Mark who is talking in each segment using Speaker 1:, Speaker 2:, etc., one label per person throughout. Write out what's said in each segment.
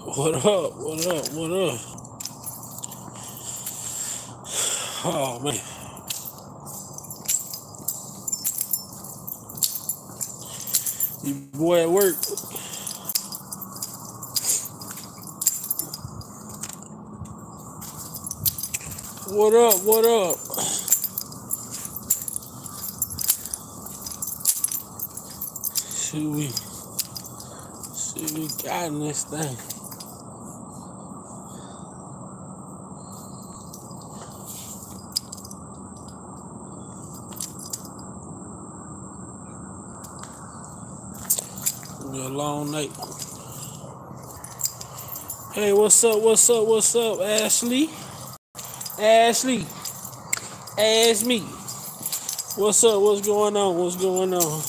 Speaker 1: What up? What up? What up? Oh man, you boy at work. What up? What up? See we got in this thing. It'll be a long night. Hey, what's up? What's up? What's up, Ashley? Ashley, ask me. What's up? What's going on? What's going on?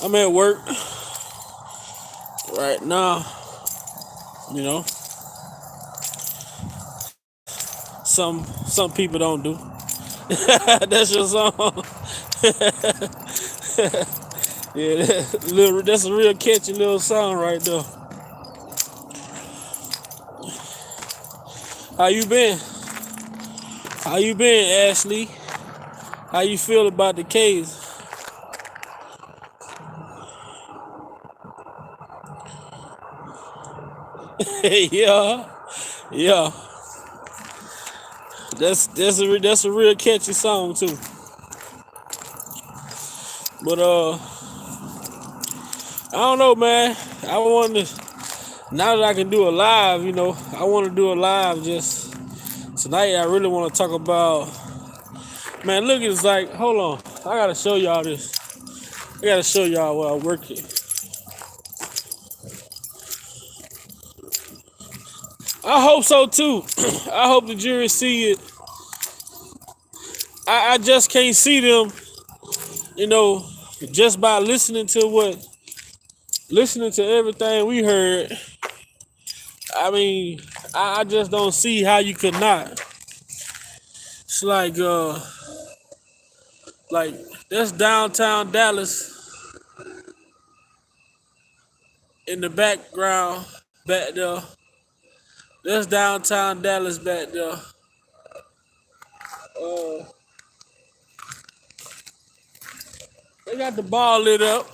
Speaker 1: I'm at work right now. You know, some people don't do. That's your song. Yeah, that's a real catchy little song right there. How you been? How you been, Ashley? How you feel about the case? Yeah, yeah. That's a real catchy song too. But I don't know, man. I want to now that I can do a live. I want to do a live just tonight. I really want to talk about. Man, look, it's like, hold on. I gotta show y'all this. I gotta show y'all where I work at. I hope so too. I hope the jury see it. I just can't see them, you know, just by listening to everything we heard. I mean, I just don't see how you could not. It's like that's downtown Dallas in the background back there. That's downtown Dallas back there. Uh, they got the ball lit up.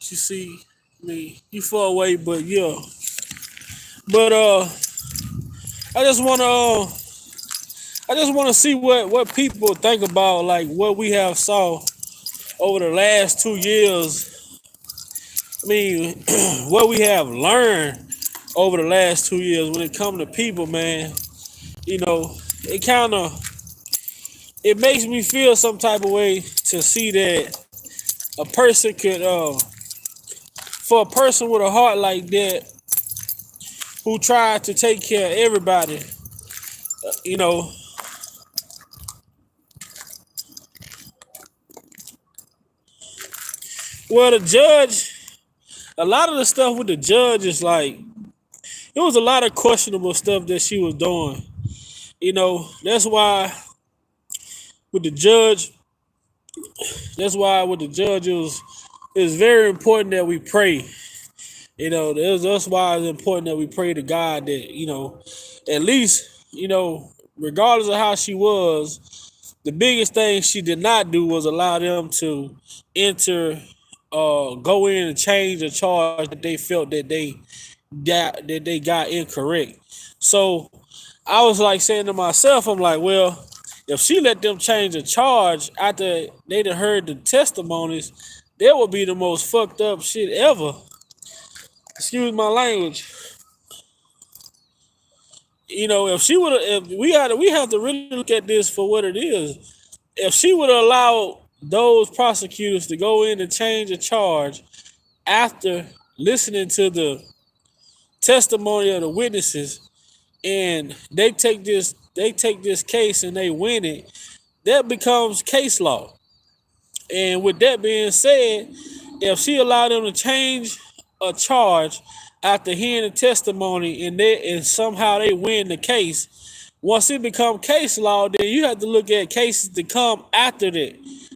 Speaker 1: You see me, you far away, but yeah. But I just wanna I just wanna see what people think about like what we have saw over the last 2 years. I mean, what we have learned over the last 2 years when it comes to people, man. You know, it kind of it makes me feel some type of way to see that a person could for a person with a heart like that who tried to take care of everybody, you know. Well, the judge, a lot of the stuff with the judge is like it was a lot of questionable stuff that she was doing. That's why with the judge, that's why with the judge it's very important that we pray. That's why it's important that we pray to God that, at least, regardless of how she was, the biggest thing she did not do was allow them to enter, go in and change a charge that they felt that they got incorrect. So I was like saying to myself, I'm like, well, if she let them change a charge after they done heard the testimonies, that would be the most fucked up shit ever. Excuse my language. If she would have, if we have to really look at this for what it is. If she would have allowed those prosecutors to go in and change a charge after listening to the testimony of the witnesses, and they take this case and they win it, that becomes case law. And with that being said, if she allowed them to change a charge after hearing the testimony and somehow they win the case, Once it become case law, then you have to look at cases to come after that.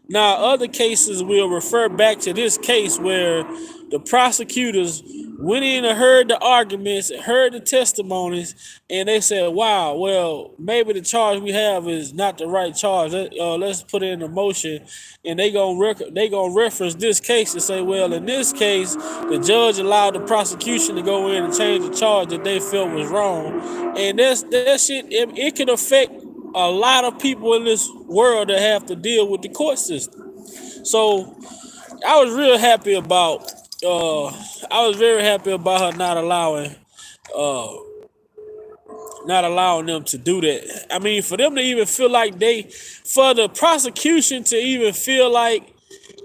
Speaker 1: Now, other cases will refer back to this case where the prosecutors went in and heard the arguments, heard the testimonies, and they said, "Wow, well, maybe the charge we have is not the right charge. Let's put it in a motion." And they gonna reference this case and say, "Well, in this case, the judge allowed the prosecution to go in and change the charge that they felt was wrong." And that shit, it can affect a lot of people in this world that have to deal with the court system. So I was real happy about I was very happy about her uh not allowing them to do that. I mean, for them to even feel like for the prosecution to even feel like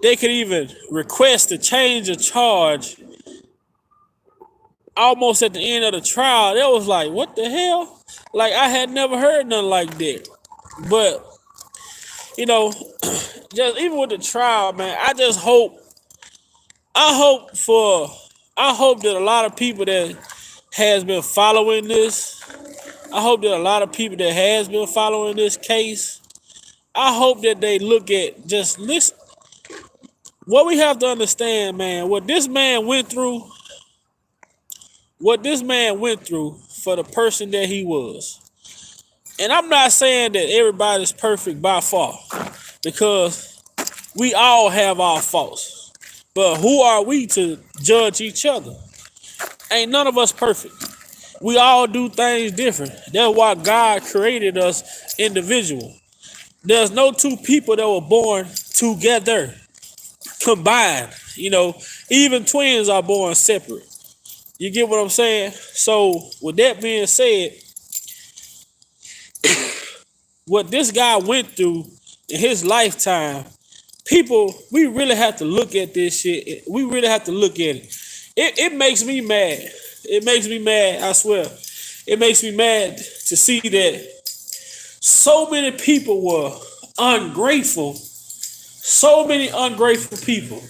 Speaker 1: they could even request to change a charge almost at the end of the trial, that was like, what the hell? Like, I had never heard nothing like that. But, you know, just even with the trial, man, I hope for, I hope that a lot of people that has been following this, I hope that a lot of people that has been following this case, I hope that they look at just listen. What we have to understand, man, what this man went through for the person that he was. And I'm not saying that everybody's perfect by far, because we all have our faults. But who are we to judge each other? Ain't none of us perfect. We all do things different. That's why God created us individual. There's no two people that were born together, combined. Even twins are born separate. You get what I'm saying? So with that being said, what this guy went through in his lifetime, people, we really have to look at this shit. We really have to look at it. It makes me mad. It makes me mad, I swear. It makes me mad to see that so many people were ungrateful. So many ungrateful people.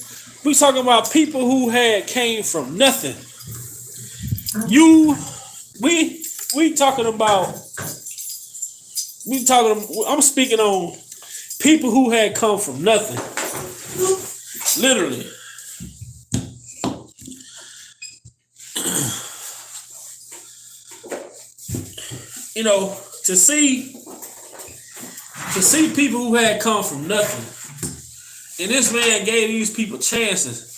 Speaker 1: We talking about people who had came from nothing. We talking about I'm speaking on people who had come from nothing. Literally. To see people who had come from nothing, and this man gave these people chances.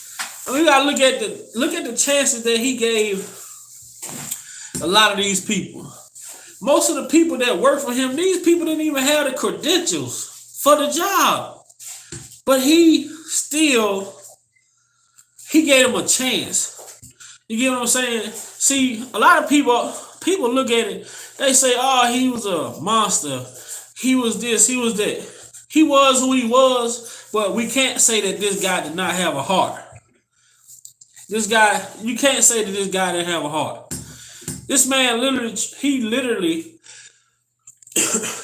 Speaker 1: And we gotta look at the chances that he gave a lot of these people. Most of the people that work for him, these people didn't even have the credentials for the job, but he gave them a chance. You get what I'm saying? See, a lot of people look at it, they say, "Oh, he was a monster. He was this, he was that." He was who he was, but we can't say that this guy did not have a heart. You can't say that this guy didn't have a heart. This man literally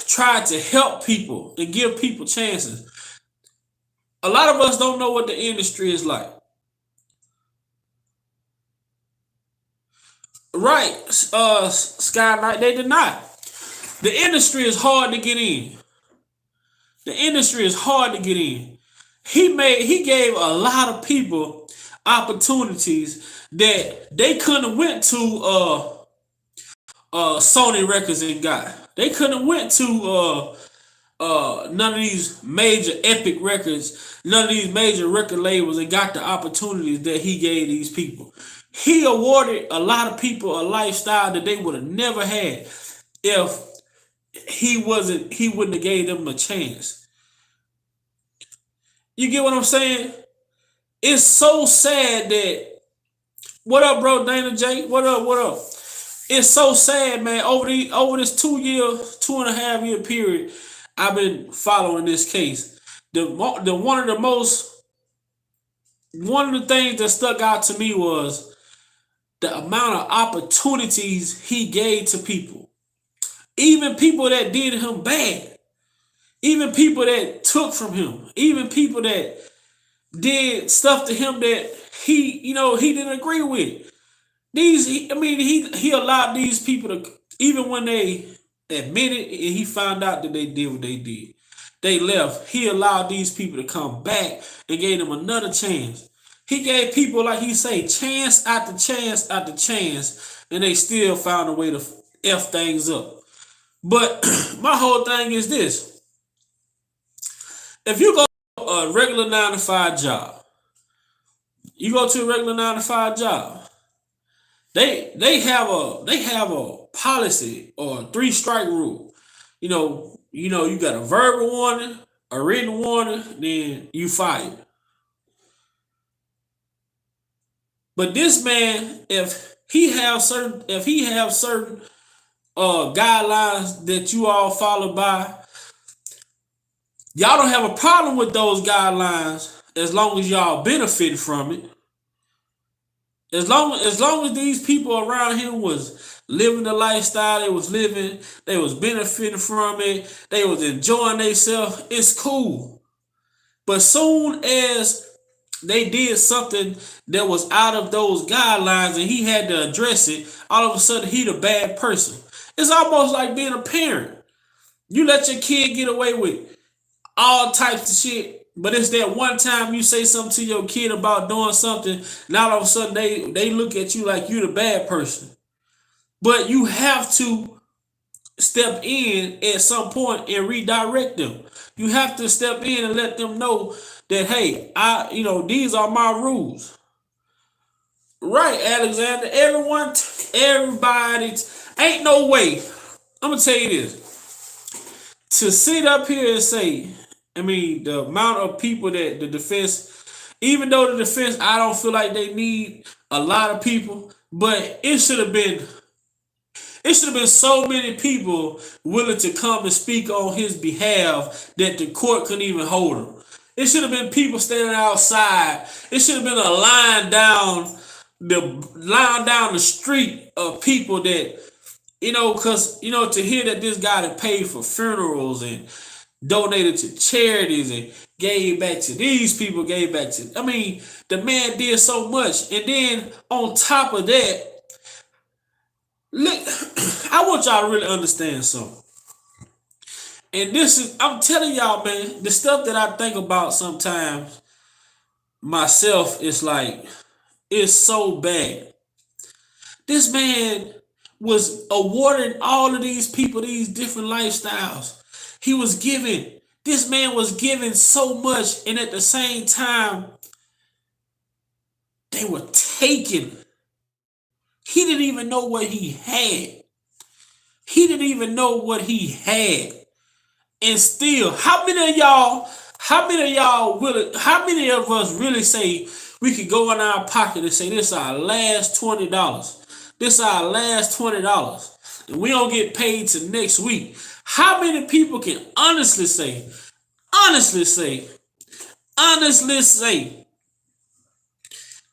Speaker 1: tried to help people, to give people chances. A lot of us don't know what the industry is like. Right, Sky Knight, they did not. The industry is hard to get in. The industry is hard to get in. He gave a lot of people opportunities that they couldn't have went to Sony Records and got. They couldn't have went to none of these major Epic Records, none of these major record labels, and got the opportunities that he gave these people. He awarded a lot of people a lifestyle that they would have never had if he wouldn't have gave them a chance. You get what I'm saying? It's so sad that, what up, bro, Dana J? What up? It's so sad, man. Over this 2.5 year period, I've been following this case. One of the things that stuck out to me was the amount of opportunities he gave to people. Even people that did him bad. Even people that took from him. Even people that did stuff to him that he didn't agree with. He allowed these people to, even when they admitted, and he found out that they did what they did. They left. He allowed these people to come back and gave them another chance. He gave people, like he say, chance after chance after chance, and they still found a way to F things up. But my whole thing is this. If you go to a regular 9 to 5 job, you go to a regular 9 to 5 job, they have a policy or a 3 strike rule. You got a verbal warning, a written warning, then you fired. But this man, if he have certain guidelines that you all follow by, y'all don't have a problem with those guidelines as long as y'all benefit from it. As long as these people around him was living the lifestyle they was benefiting from it, they was enjoying themselves, it's cool. But soon as they did something that was out of those guidelines and he had to address it, all of a sudden he the bad person. It's almost like being a parent. You let your kid get away with all types of shit, but it's that one time you say something to your kid about doing something, now all of a sudden they look at you like you the bad person. But you have to step in at some point and redirect them. You have to step in and let them know that, hey, these are my rules. Right, Alexander. Everybody, ain't no way. I'm gonna tell you this. To sit up here and say, the amount of people that the defense, even though the defense, I don't feel like they need a lot of people, but it should have been so many people willing to come and speak on his behalf that the court couldn't even hold him. It should have been people standing outside. It should have been a line down the street of people that, because, to hear that this guy that paid for funerals and donated to charities and gave back to these people, the man did so much. And then on top of that, look, I want y'all to really understand something. And I'm telling y'all, man, the stuff that I think about sometimes myself is like, it's so bad. This man was awarding all of these people these different lifestyles. This man was giving so much, and at the same time, they were taking. He didn't even know what he had. He didn't even know what he had. And still, how many of us really say we could go in our pocket and say, this is our last $20. This is our last $20. And we don't get paid till next week. How many people can honestly say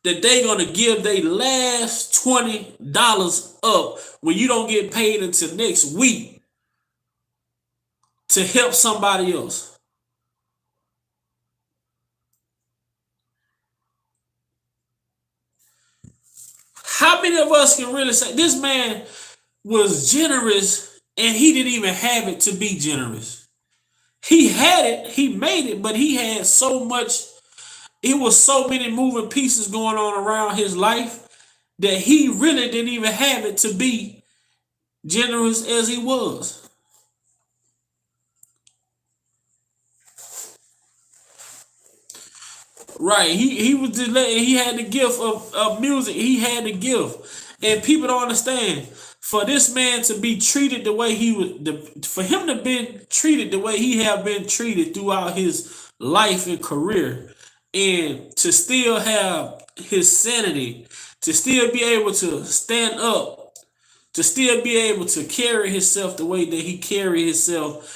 Speaker 1: that they gonna give their last $20 up when you don't get paid until next week to help somebody else? How many of us can really say this man was generous and he didn't even have it to be generous? He had it, he made it, but he had so much. It was so many moving pieces going on around his life that he really didn't even have it to be generous as he was. Right. He had the gift of music. He had the gift. And people don't understand. For this man to be treated the way for him to be treated the way he have been treated throughout his life and career, and to still have his sanity, to still be able to stand up, to still be able to carry himself the way that he carry himself,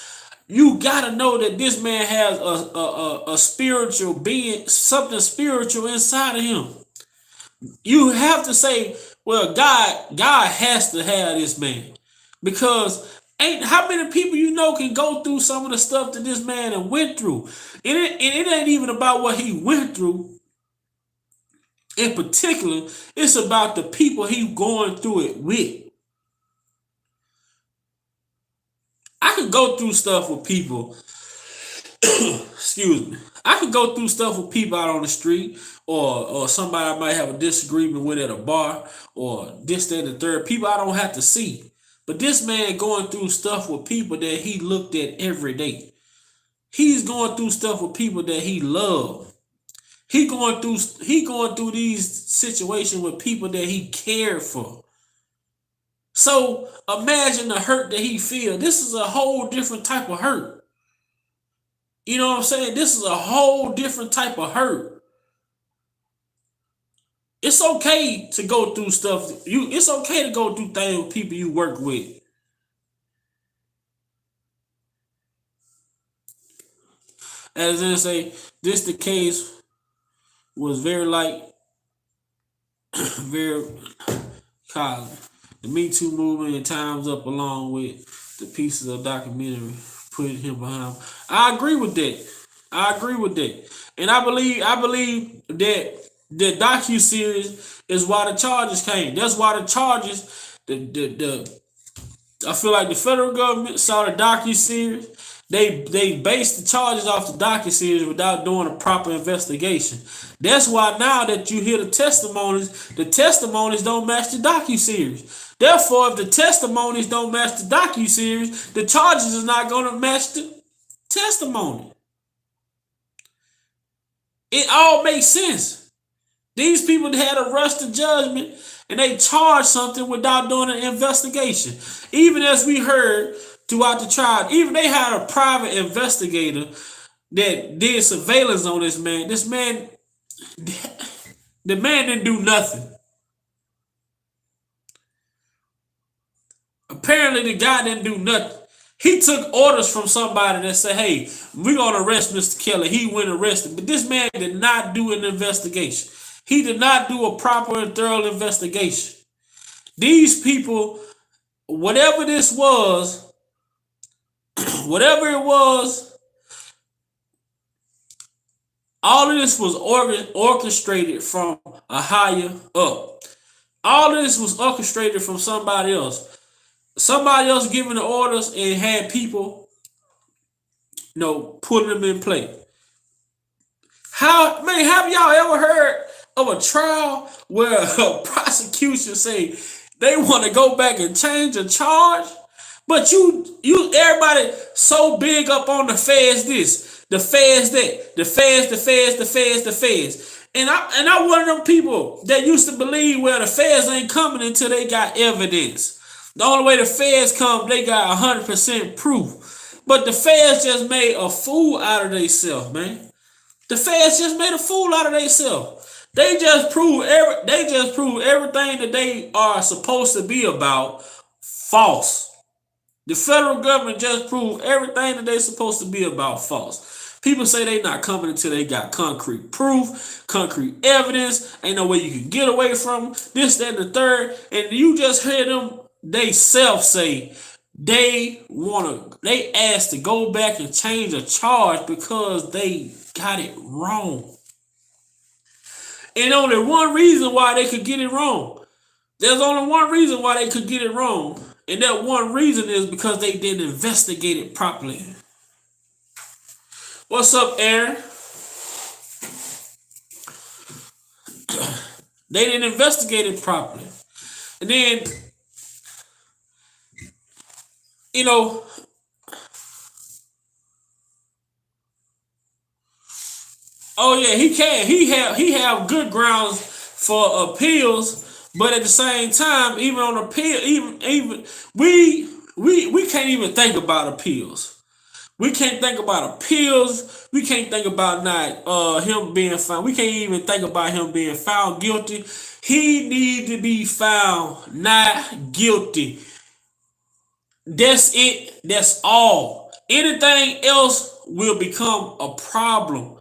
Speaker 1: you gotta know that this man has a spiritual being, something spiritual inside of him. You have to say, well, God has to have this man, because ain't how many people can go through some of the stuff that this man went through, and it ain't even about what he went through in particular. It's about the people he going through it with. I could go through stuff with people. Excuse me. I could go through stuff with people out on the street, or somebody I might have a disagreement with at a bar, or this, that, and the third. People I don't have to see. But this man going through stuff with people that he looked at every day. He's going through stuff with people that he loved. He going through these situations with people that he cared for. So imagine the hurt that he feel. This is a whole different type of hurt. You know what I'm saying? This is a whole different type of hurt. It's okay to go through stuff. It's okay to go through things with people you work with. As in say, this the case was very like very Colin. The Me Too movement and Time's Up along with the pieces of documentary putting him behind. I agree with that. I agree with that. And I believe that the docu series is why the charges came. That's why the charges the I feel like the federal government saw the docu series. They based the charges off the docu series without doing a proper investigation. That's why now that you hear the testimonies don't match the docu series. Therefore, if the testimonies don't match the docu series, the charges is not going to match the testimony. It all makes sense. These people had a rush to judgment and they charged something without doing an investigation. Even as we heard throughout the trial, even they had a private investigator that did surveillance on this man. This man, the man didn't do nothing. Apparently, the guy didn't do nothing. He took orders from somebody that said, hey, we're going to arrest Mr. Kelly. He went arrested. But this man did not do an investigation. He did not do a proper and thorough investigation. These people, whatever this was, whatever it was, all of this was orchestrated from a higher up. All of this was orchestrated from somebody else. Somebody else giving the orders and had people, putting them in play. Have y'all ever heard of a trial where a prosecution say they want to go back and change a charge? But everybody so big up on the feds this, the feds that, the feds. And I one of them people that used to believe, well, the feds ain't coming until they got evidence. The only way the feds come, they got 100% proof. But the feds just made a fool out of themselves, man. The feds just made a fool out of themselves. They just prove everything that they are supposed to be about false. The federal government just proved everything that they're supposed to be about false. People say they not coming until they got concrete proof, concrete evidence. Ain't no way you can get away from them, this, that, and the third. And you just hear them, they self say they asked to go back and change a charge because they got it wrong. And only one reason why they could get it wrong. There's only one reason why they could get it wrong. And that one reason is because they didn't investigate it properly. What's up, Aaron? They didn't investigate it properly. And then, oh yeah, he can. He have good grounds for appeals, but at the same time, even on appeal, even we can't even think about appeals. We can't think about appeals. We can't think about not him being found. We can't even think about him being found guilty. He need to be found not guilty. That's it. That's all. Anything else will become a problem.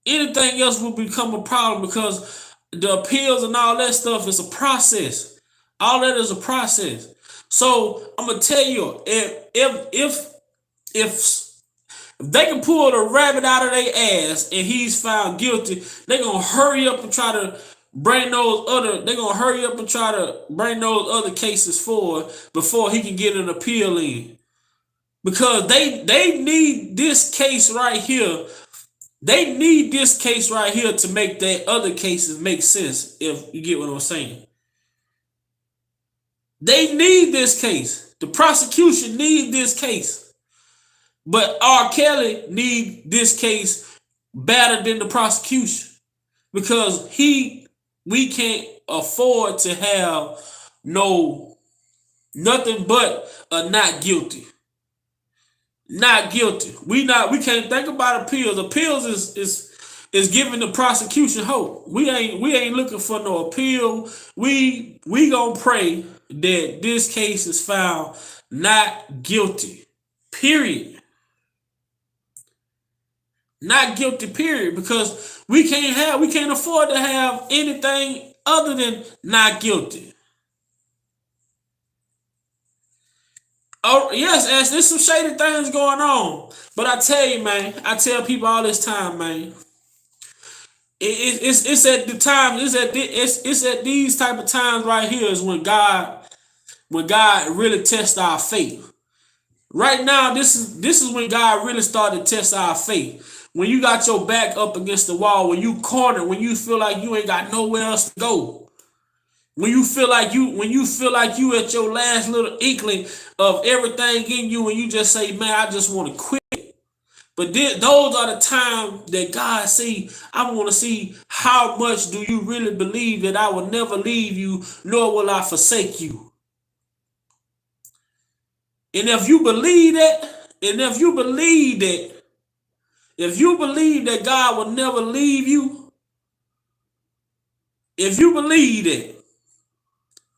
Speaker 1: Anything else will become a problem because the appeals and all that stuff is a process. All that is a process. So I'm gonna tell you, if they can pull the rabbit out of their ass and he's found guilty, they're gonna hurry up and try to bring those other cases forward before he can get an appeal in. because they need this case right here. They need this case right here to make their other cases make sense. If you get what I'm saying, they need this case. The prosecution need this case, but R. Kelly need this case better than the prosecution because we can't afford to have nothing but a not guilty. Not guilty. We can't think about appeals. Appeals is giving the prosecution hope. We ain't looking for no appeal. We gonna pray that this case is found not guilty. Period. Not guilty, period. Because we can't afford to have anything other than not guilty. Oh, yes, there's some shady things going on. But I tell you, man, I tell people all this time, man. It's at the time, it's at these type of times right here is when God really tests our faith. Right now, this is when God really started to test our faith. When you got your back up against the wall, when you cornered, when you feel like you ain't got nowhere else to go. When you feel like you at your last little inkling of everything in you, and you just say, "Man, I just want to quit." But those are the times that God see. I want to see how much do you really believe that I will never leave you, nor will I forsake you. And if you believe that, if you believe that God will never leave you, if you believe that.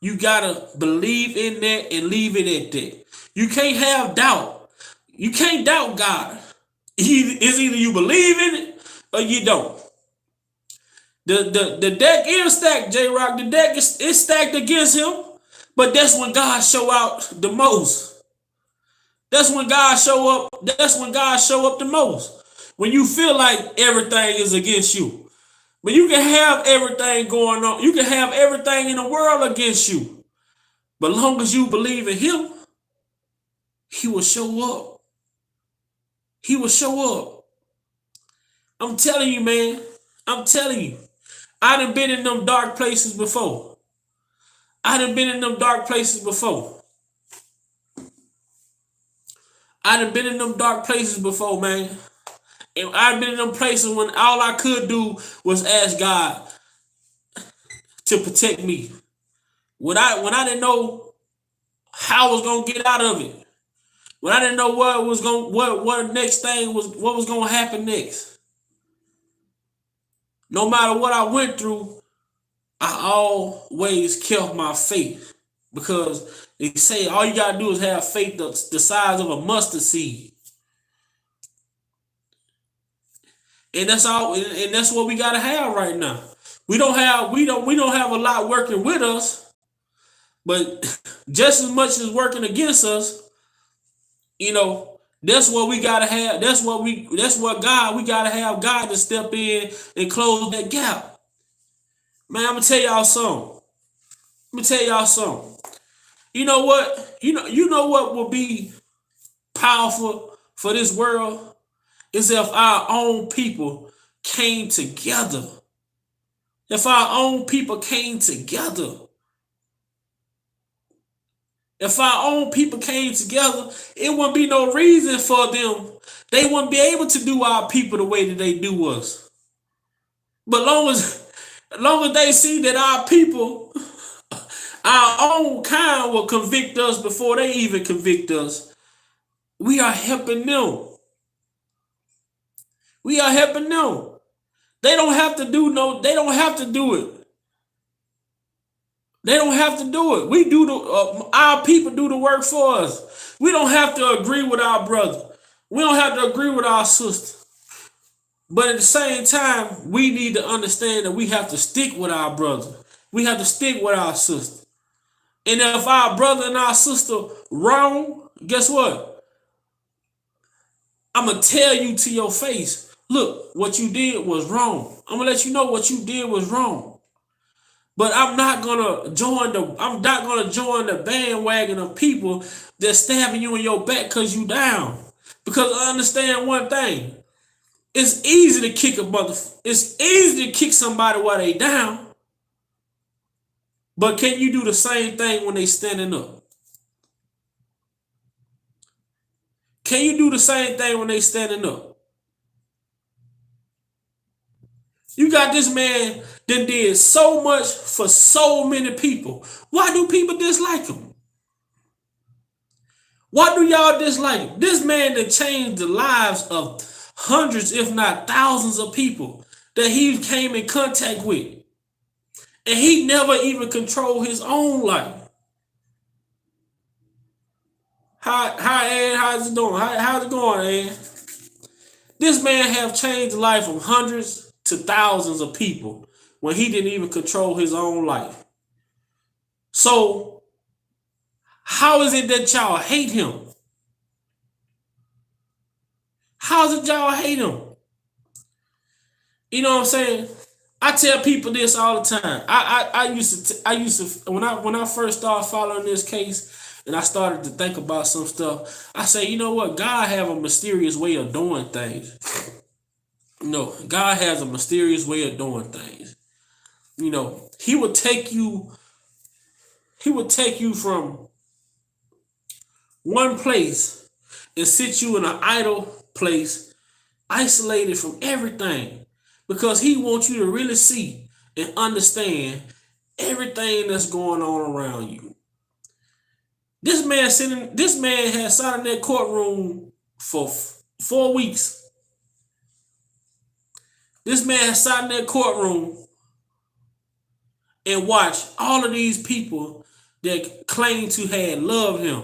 Speaker 1: You gotta believe in that and leave it at that. You can't have doubt. You can't doubt God. It's either you believe in it or you don't. The deck is stacked, J Rock. The deck is stacked against him, but that's when God show out the most. That's when God show up. That's when God show up the most. When you feel like everything is against you. But you can have everything going on. You can have everything in the world against you. But long as you believe in him, he will show up. He will show up. I'm telling you, man. I'm telling you. I done been in them dark places before. I done been in them dark places before. I done been in them dark places before, man. And I've been in them places when all I could do was ask God to protect me. When I didn't know how I was gonna get out of it. When I didn't know what next thing was, what was gonna happen next. No matter what I went through, I always kept my faith. Because they say all you gotta do is have faith the size of a mustard seed. And that's all, and that's what we gotta have right now. We don't have a lot working with us, but just as much as working against us, that's what we gotta have. We gotta have God to step in and close that gap. Man, I'm gonna tell y'all something. You know what? You know what will be powerful for this world? Is if our own people came together. If our own people came together. If our own people came together, it wouldn't be no reason for them. They wouldn't be able to do our people the way that they do us. But long as they see that our people, our own kind will convict us before they even convict us, we are helping them. We are helping them. They don't have to do it. They don't have to do it. We do our people do the work for us. We don't have to agree with our brother. We don't have to agree with our sister. But at the same time, we need to understand that we have to stick with our brother. We have to stick with our sister. And if our brother and our sister wrong, guess what? I'm going to tell you to your face, look, what you did was wrong. I'm gonna let you know what you did was wrong. But I'm not gonna join the bandwagon of people They're stabbing you in your back because you down. Because I understand one thing. It's easy to kick a mother. It's easy to kick somebody while they down. But can you do the same thing when they standing up? Can you do the same thing when they standing up? You got this man that did so much for so many people. Why do people dislike him? Why do y'all dislike him? This man that changed the lives of hundreds, if not thousands of people that he came in contact with. And he never even controlled his own life. Hi, Ed, how's it doing? How's it going, Ed? This man have changed the life of hundreds to thousands of people when he didn't even control his own life. So, how is it that y'all hate him? How is it y'all hate him? You know what I'm saying? I tell people this all the time. I used to when I first started following this case and I started to think about some stuff. I say, you know what? God have a mysterious way of doing things. No, God has a mysterious way of doing things. You know, He would take you from one place and sit you in an idle place, isolated from everything, because He wants you to really see and understand everything that's going on around you. This man has sat in that courtroom for 4 weeks. This man has sat in that courtroom and watched all of these people that claim to have loved him.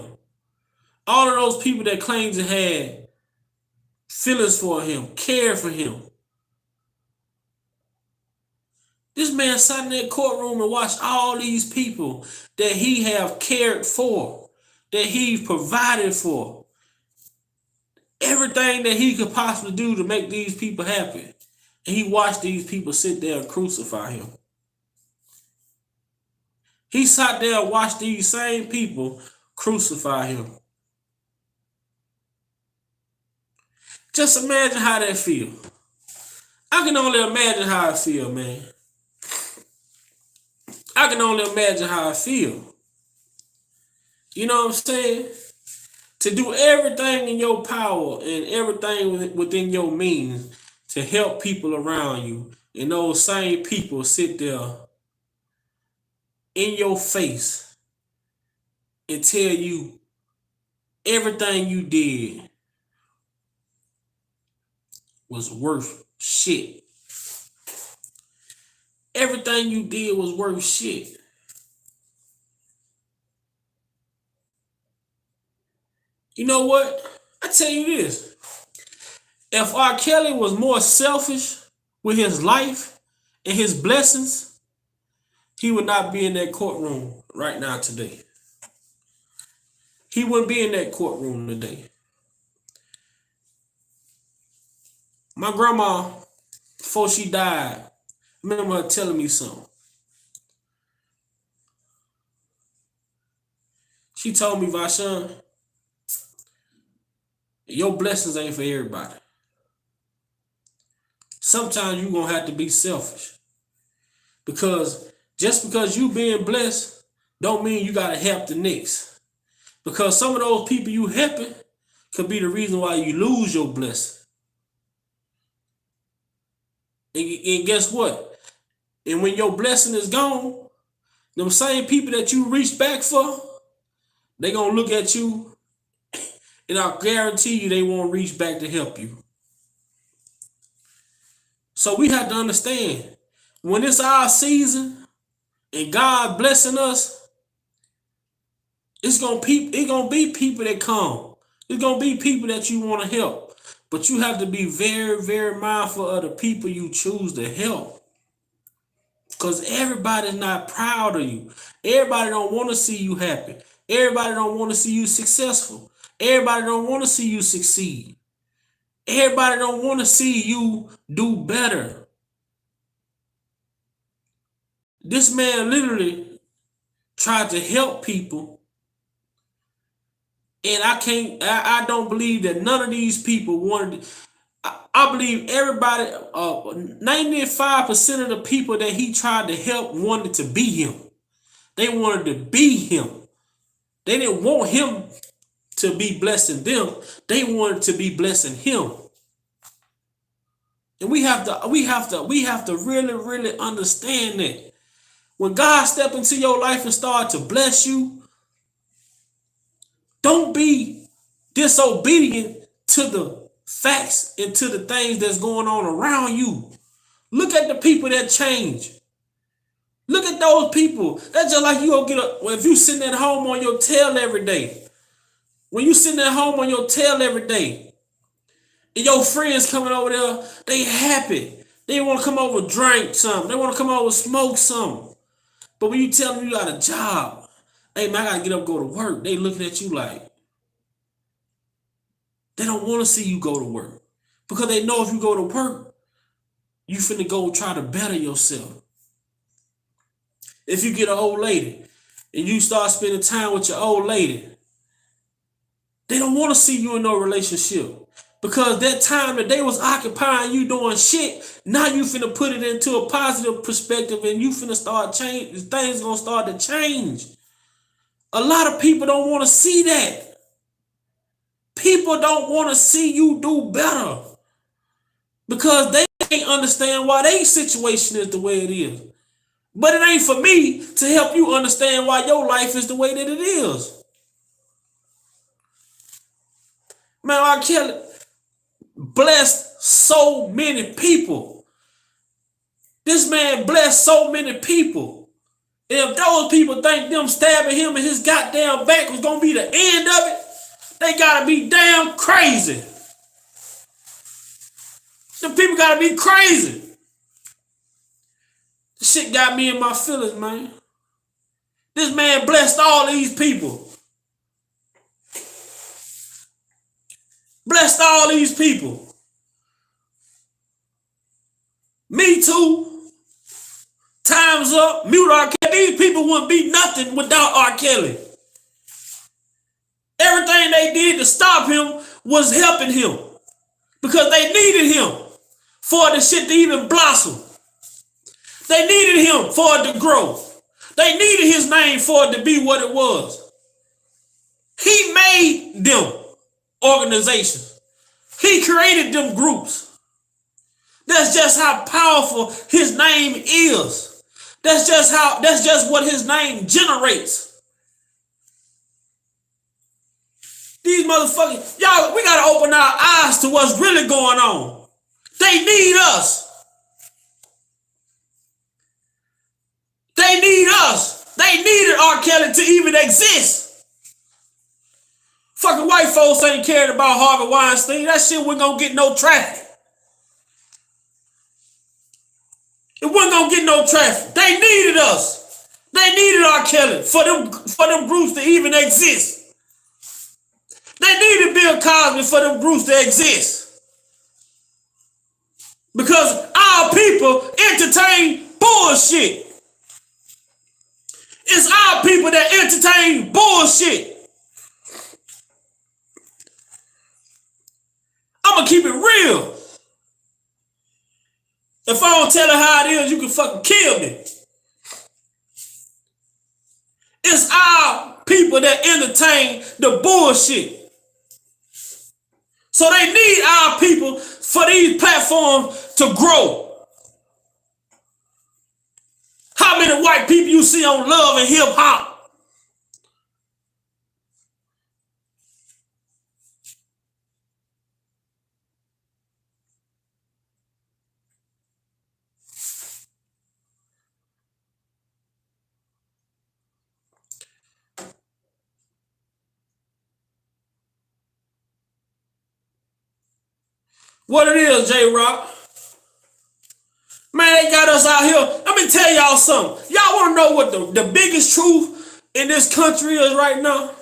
Speaker 1: All of those people that claim to have feelings for him, care for him. This man sat in that courtroom and watched all these people that he have cared for, that he provided for. Everything that he could possibly do to make these people happy. And he watched these people sit there and crucify him. He sat there and watched these same people crucify him. Just imagine how that feel. I can only imagine how I feel, man. I can only imagine how I feel. You know what I'm saying? To do everything in your power and everything within your means to help people around you. And those same people sit there in your face and tell you everything you did was worth shit. Everything you did was worth shit. You know what? I tell you this. If R. Kelly was more selfish with his life and his blessings, he would not be in that courtroom right now today. He wouldn't be in that courtroom today. My grandma, before she died, I remember her telling me something. She told me, Vashan, your blessings ain't for everybody. Sometimes you're going to have to be selfish. Because just because you being blessed, don't mean you got to help the next. Because some of those people you helping could be the reason why you lose your blessing. And guess what? And when your blessing is gone, them same people that you reach back for, they going to look at you and I guarantee you they won't reach back to help you. So we have to understand, when it's our season and God blessing us, it's gonna be people that come. It's gonna be people that you want to help. But you have to be very, very mindful of the people you choose to help. Because everybody's not proud of you. Everybody don't want to see you happy. Everybody don't want to see you successful. Everybody don't want to see you succeed. Everybody don't want to see you do better. This man literally tried to help people
Speaker 2: And I don't believe that none of these people wanted. I believe everybody, 95% of the people that he tried to help wanted to be him. They wanted to be him. They didn't want him to be blessing them. They wanted to be blessing him. And we have to really, really understand that. When God step into your life and start to bless you, don't be disobedient to the facts and to the things that's going on around you. Look at the people that change. Look at those people. That's just like you go get a, if you sitting at home on your tail every day. When you sitting at home on your tail every day, and your friends coming over there, they happy. They want to come over drink something. They want to come over smoke something. But when you tell them you got a job, hey man, I gotta get up and go to work. They looking at you like they don't want to see you go to work. Because they know if you go to work, you finna go try to better yourself. If you get an old lady and you start spending time with your old lady, they don't want to see you in no relationship. Because that time that they was occupying you doing shit, now you finna put it into a positive perspective and you finna start change. Things gonna start to change. A lot of people don't want to see that. People don't want to see you do better. Because they can't understand why their situation is the way it is. But it ain't for me to help you understand why your life is the way that it is. Man, R. Kelly blessed so many people. This man blessed so many people. If those people think them stabbing him in his goddamn back was gonna be the end of it, they gotta be damn crazy. Them people gotta be crazy. This shit got me in my feelings, man. This man blessed all these people. Blessed all these people. Me too. Time's up. Mute R. Kelly. These people wouldn't be nothing without R. Kelly. Everything they did to stop him was helping him. Because they needed him for the shit to even blossom. They needed him for it to grow. They needed his name for it to be what it was. He made them organizations. He created them groups. That's just how powerful his name is. That's just what his name generates. These motherfuckers, y'all, we gotta open our eyes to what's really going on. They need us. They need us. They needed R. Kelly to even exist. Fucking white folks ain't cared about Harvey Weinstein. That shit wasn't gonna get no traffic. It wasn't gonna get no traffic. They needed us. They needed R. Kelly for them groups to even exist. They needed Bill Cosby for them groups to exist. Because our people entertain bullshit. It's our people that entertain bullshit. I'm gonna keep it real. If I don't tell it how it is, you can fucking kill me. It's our people that entertain the bullshit. So they need our people for these platforms to grow. How many white people you see on Love and Hip Hop? What it is, J-Rock? Man, they got us out here. Let me tell y'all something. Y'all want to know what the biggest truth in this country is right now?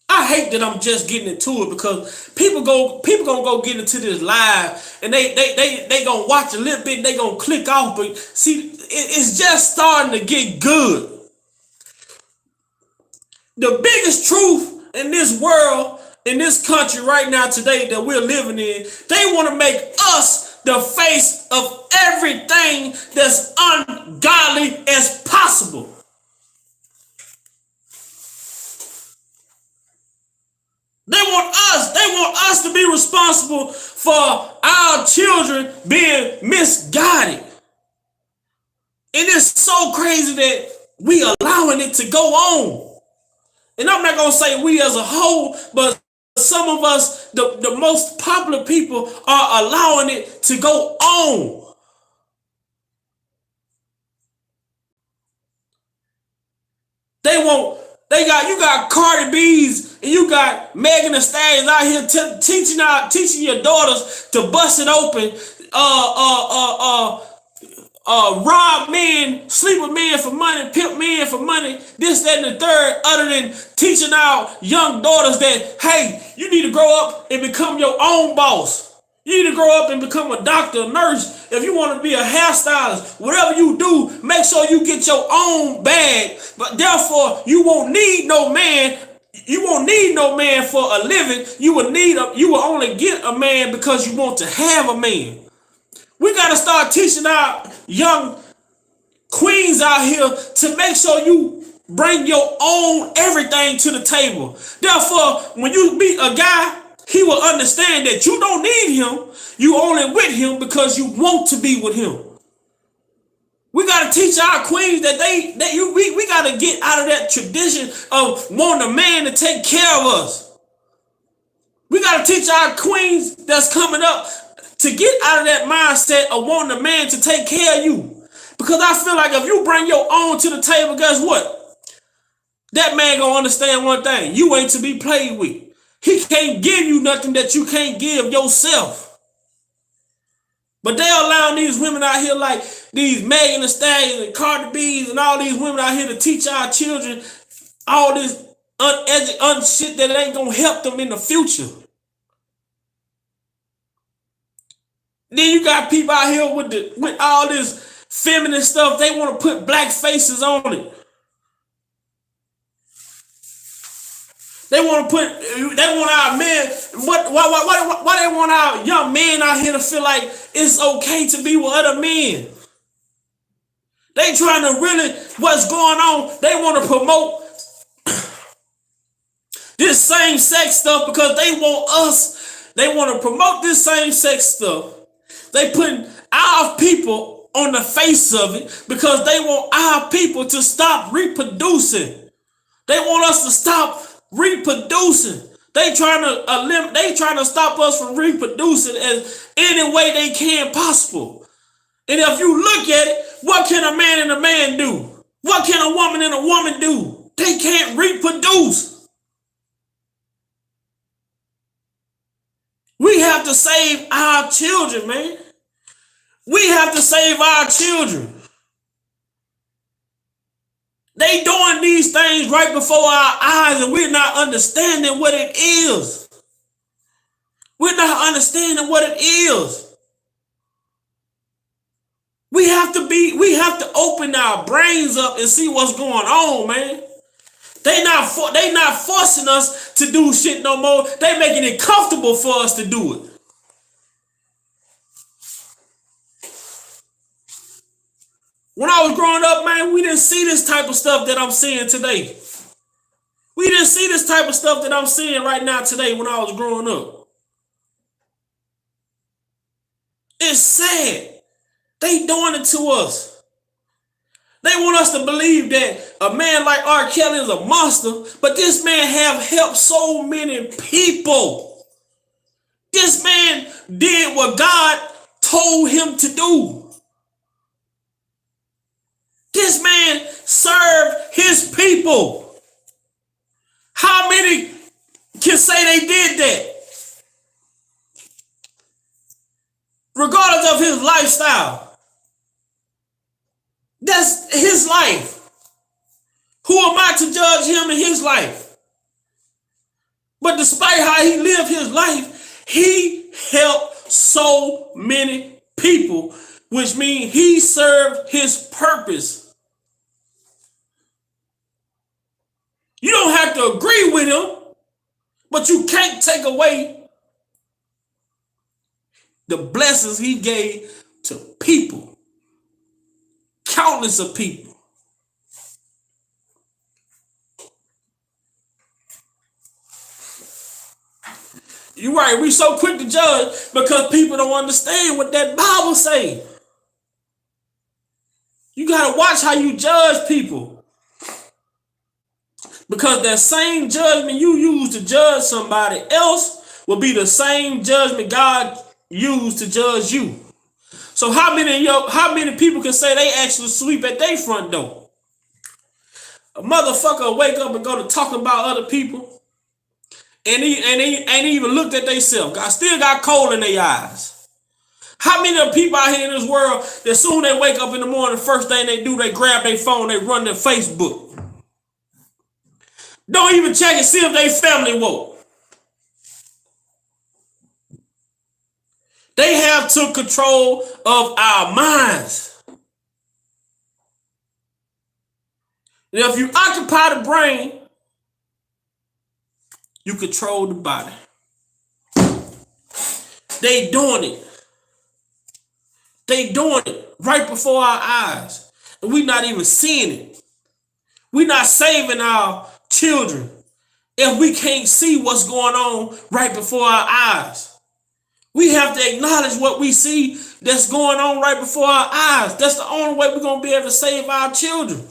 Speaker 2: I hate that I'm just getting into it because people gonna go get into this live and they gonna watch a little bit and they gonna click off. But see, it's just starting to get good. The biggest truth in this world in this country right now today that we're living in, they want to make us the face of everything that's ungodly as possible. They want us to be responsible for our children being misguided. And it's so crazy that we allowing it to go on. And I'm not going to say we as a whole, but some of us, the most popular people, are allowing it to go on. You got Cardi B's and you got Megan Thee Stallion out here teaching your daughters to bust it open, rob men, sleep with men for money, pimp men for money, this, that, and the third, other than teaching our young daughters that, hey, you need to grow up and become your own boss. You need to grow up and become a doctor, a nurse. If you want to be a hairstylist, whatever you do, make sure you get your own bag. But therefore, you won't need no man. You won't need no man for a living. You will only get a man because you want to have a man. We got to start teaching our young queens out here to make sure you bring your own everything to the table. Therefore, when you meet a guy, he will understand that you don't need him. You only with him because you want to be with him. We got to teach our queens that we got to get out of that tradition of wanting a man to take care of us. We got to teach our queens that's coming up to get out of that mindset of wanting a man to take care of you. Because I feel like if you bring your own to the table, guess what? That man gonna understand one thing. You ain't to be played with. He can't give you nothing that you can't give yourself. But they allowing these women out here like these Megan Thee Stallions and Cardi B's and all these women out here to teach our children all this shit that ain't gonna help them in the future. Then you got people out here with all this feminine stuff. They want to put black faces on it. They want our men. Why they want our young men out here to feel like it's okay to be with other men? They trying to really, what's going on? They want to promote this same sex stuff because they want us. They want to promote this same sex stuff. They putting our people on the face of it because they want our people to stop reproducing. They want us to stop reproducing. They trying to stop us from reproducing as any way they can possible. And if you look at it, what can a man and a man do? What can a woman and a woman do? They can't reproduce. We have to save our children, man. We have to save our children. They doing these things right before our eyes and we're not understanding what it is. We're not understanding what it is. We have to open our brains up and see what's going on, man. They not forcing us to do shit no more. They making it comfortable for us to do it. When I was growing up, man, we didn't see this type of stuff that I'm seeing today. We didn't see this type of stuff that I'm seeing right now today when I was growing up. It's sad. They doing it to us. They want us to believe that a man like R. Kelly is a monster, but this man have helped so many people. This man did what God told him to do. This man served his people. How many can say they did that? Regardless of his lifestyle. That's his life. Who am I to judge him in his life? But despite how he lived his life, he helped so many people, which means he served his purpose. You don't have to agree with him, But you can't take away the blessings he gave to people, countless of people. You're right. We so quick to judge because people don't understand what that Bible say. You gotta watch how you judge people, because that same judgment you use to judge somebody else will be the same judgment God used to judge you. So how many people can say they actually sweep at their front door? A motherfucker will wake up and go to talking about other people, and he ain't even looked at themselves. I still got coal in their eyes. How many of the people out here in this world that soon they wake up in the morning, the first thing they do, they grab their phone, they run their Facebook. Don't even check and see if they family woke. They have took control of our minds. And if you occupy the brain, you control the body. They doing it. They doing it right before our eyes. And we not even seeing it. We not saving our children if we can't see what's going on right before our eyes. We have to acknowledge what we see that's going on right before our eyes. That's the only way we're going to be able to save our children.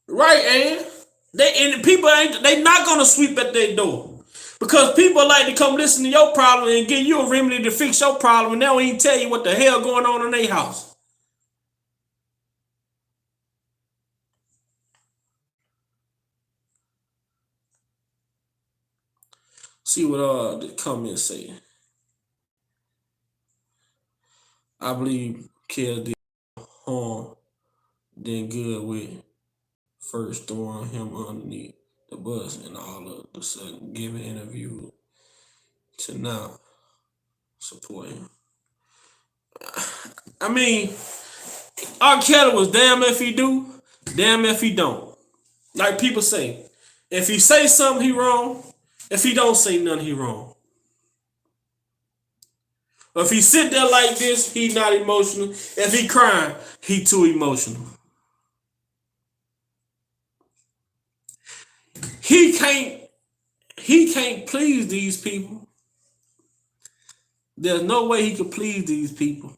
Speaker 2: Right, and the people they not gonna sweep at their door, because people like to come listen to your problem and give you a remedy to fix your problem, and they don't even tell you what the hell going on in their house. See what the comments say. I believe Kel did harm than good with first throwing him underneath the bus and all of the sudden giving interview to now support him. I mean, R. Kelly was damn if he do, damn if he don't. Like people say, if he say something, he wrong. If he don't say nothing, he wrong. If he sit there like this, he not emotional. If he crying, he too emotional. He can't please these people. There's no way he can please these people,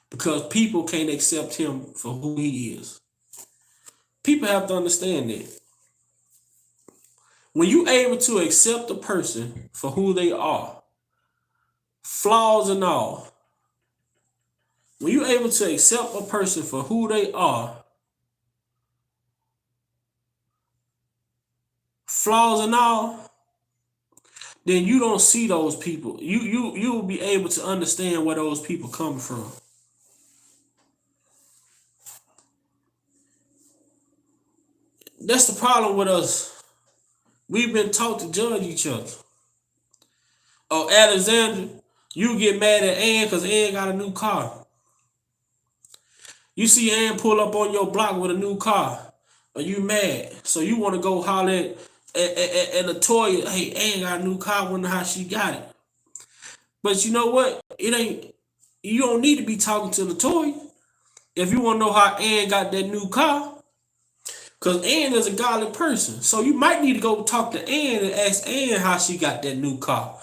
Speaker 2: because people can't accept him for who he is. People have to understand that. When you're able to accept a person for who they are, flaws and all, when you're able to accept a person for who they are, flaws and all, then you don't see those people. You will be able to understand where those people come from. That's the problem with us. We've been taught to judge each other. Oh, Alexandra, you get mad at Ann because Ann got a new car. You see Ann pull up on your block with a new car. Are you mad? So you want to go holler at Latoya, hey, Ann got a new car, wonder how she got it. But you know what? You don't need to be talking to Latoya if you want to know how Ann got that new car. Because Ann is a godly person. So you might need to go talk to Ann and ask Ann how she got that new car.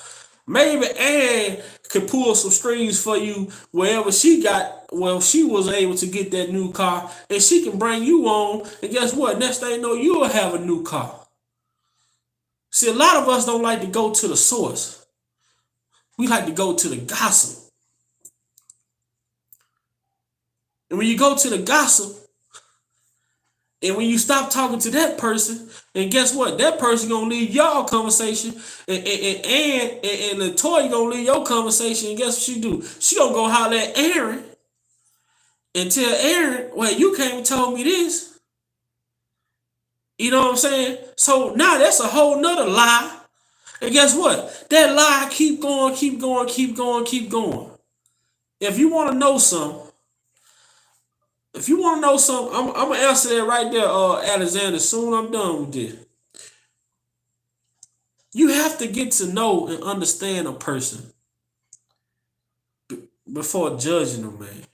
Speaker 2: Maybe Ann could pull some strings for you wherever she was able to get that new car, and she can bring you on, and guess what? Next thing you know, you'll have a new car. See, a lot of us don't like to go to the source. We like to go to the gossip. And when you go to the gossip, and when you stop talking to that person, and guess what? That person gonna leave y'all conversation, and Latoya gonna leave your conversation, and guess what she do? She gonna go holler at Aaron and tell Aaron, well, you came and told me this. You know what I'm saying? So now that's a whole nother lie. And guess what? That lie keep going, keep going, keep going, keep going. If you want to know something, If you want to know something, I'm gonna answer that right there, Alexander. Soon I'm done with this. You have to get to know and understand a person before judging them, man.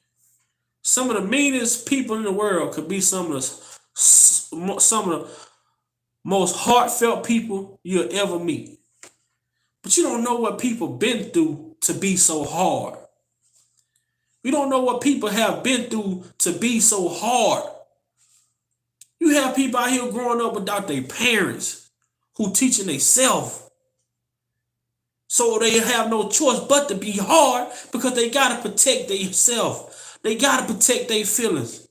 Speaker 2: Some of the meanest people in the world could be some of the most heartfelt people you'll ever meet. But you don't know what people been through to be so hard. You don't know what people have been through to be so hard. You have people out here growing up without their parents who teaching themselves. So they have no choice but to be hard because they gotta protect themselves. They gotta protect their feelings.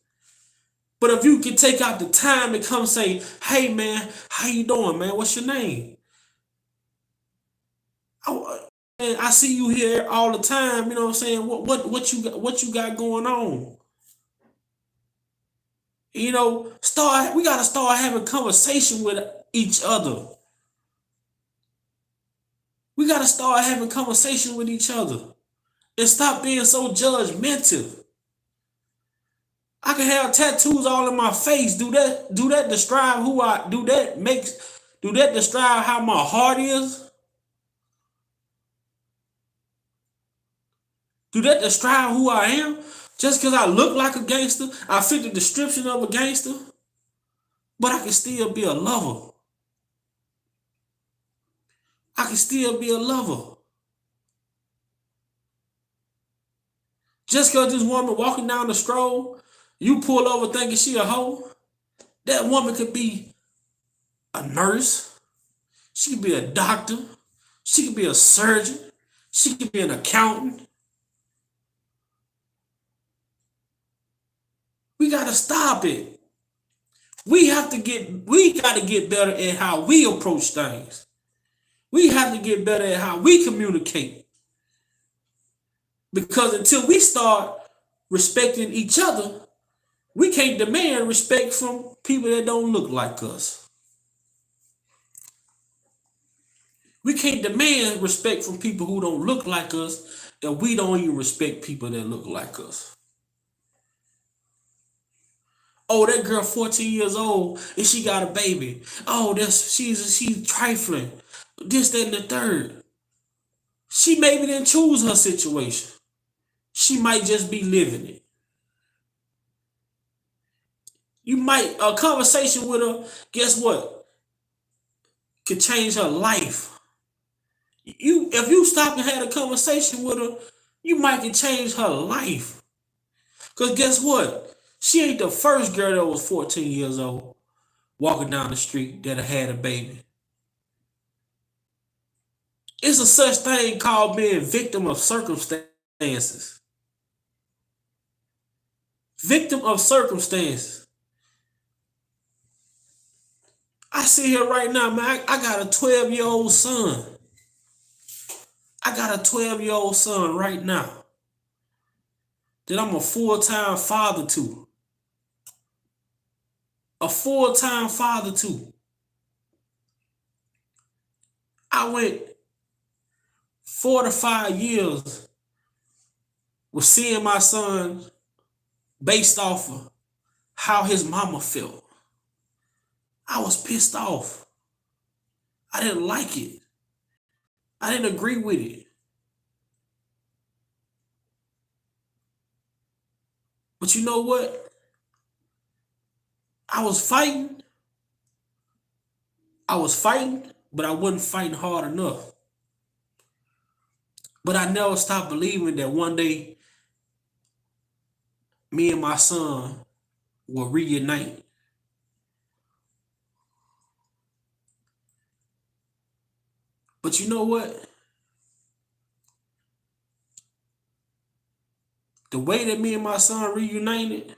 Speaker 2: But if you can take out the time to come say, hey man, how you doing, man? What's your name? I see you here all the time, you know what I'm saying? What you got going on? You know, we gotta start having conversation with each other. We gotta start having conversation with each other and stop being so judgmental. I can have tattoos all in my face. Do that describe who I do that describe how my heart is? Do that describe who I am? Just because I look like a gangster, I fit the description of a gangster, but I can still be a lover. I can still be a lover. Just because this woman walking down the stroll, you pull over thinking she a hoe, that woman could be a nurse. She could be a doctor. She could be a surgeon. She could be an accountant. We gotta stop it. We got to get better at how we approach things. We have to get better at how we communicate. Because until we start respecting each other, we can't demand respect from people that don't look like us. We can't demand respect from people who don't look like us, and we don't even respect people that look like us. Oh, that girl 14 years old and she got a baby. Oh, she's trifling. This, that, and the third. She maybe didn't choose her situation. She might just be living it. A conversation with her, guess what? Could change her life. If you stop and had a conversation with her, you might can change her life. Because guess what? She ain't the first girl that was 14 years old walking down the street that had a baby. It's a such thing called being victim of circumstances. Victim of circumstances. I sit here right now, man. I got a 12-year-old son. I got a 12-year-old son right now that I'm a full-time father to. A full-time father to. I went 4 to 5 years with seeing my son based off of how his mama felt. I was pissed off. I didn't like it. I didn't agree with it. But you know what? I was fighting, but I wasn't fighting hard enough. But I never stopped believing that one day me and my son will reunite. But you know what? The way that me and my son reunited,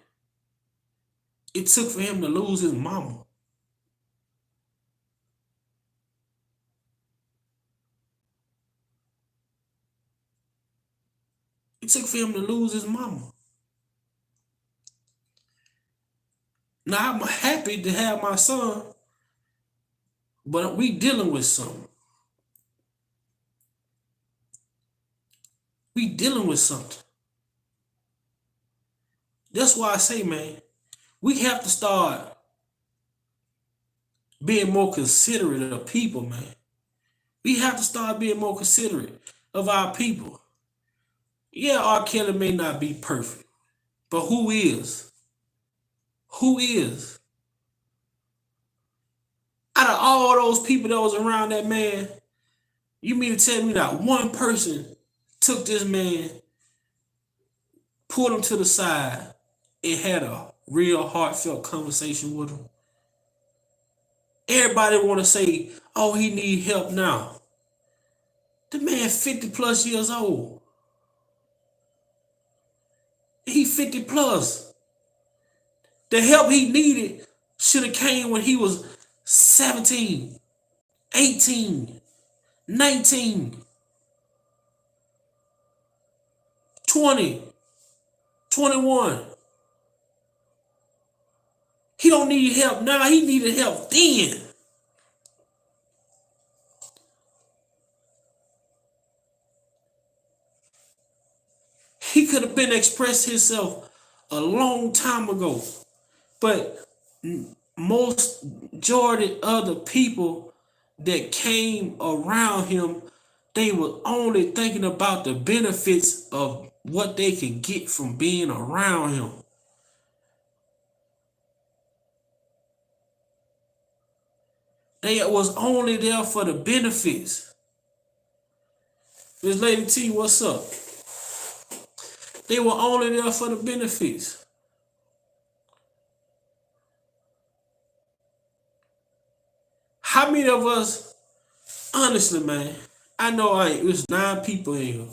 Speaker 2: it took for him to lose his mama. It took for him to lose his mama. Now I'm happy to have my son, but we dealing with something. We dealing with something. That's why I say, man, we have to start being more considerate of people, man. We have to start being more considerate of our people. Yeah, R. Kelly may not be perfect, but who is? Who is? Out of all those people that was around that man, you mean to tell me that one person took this man, pulled him to the side, and had a real heartfelt conversation with him? Everybody want to say, oh, he need help now. The man 50 plus years old. He 50 plus. The help he needed should have came when he was 17, 18, 19, 20, 21. He don't need help now. He needed help then. He could have been expressed himself a long time ago. But most majority of the people that came around him, they were only thinking about the benefits of what they could get from being around him. They was only there for the benefits. Miss Lady T, what's up? They were only there for the benefits. How many of us, honestly, man, I know it was 9 people in here,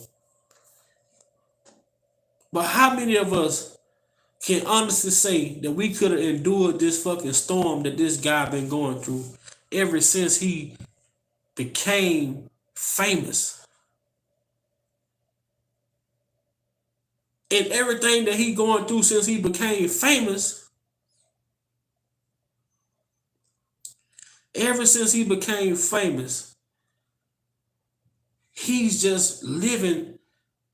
Speaker 2: but how many of us can honestly say that we could have endured this fucking storm that this guy been going through ever since he became famous? And everything that he going through since he became famous, ever since he became famous, he's just living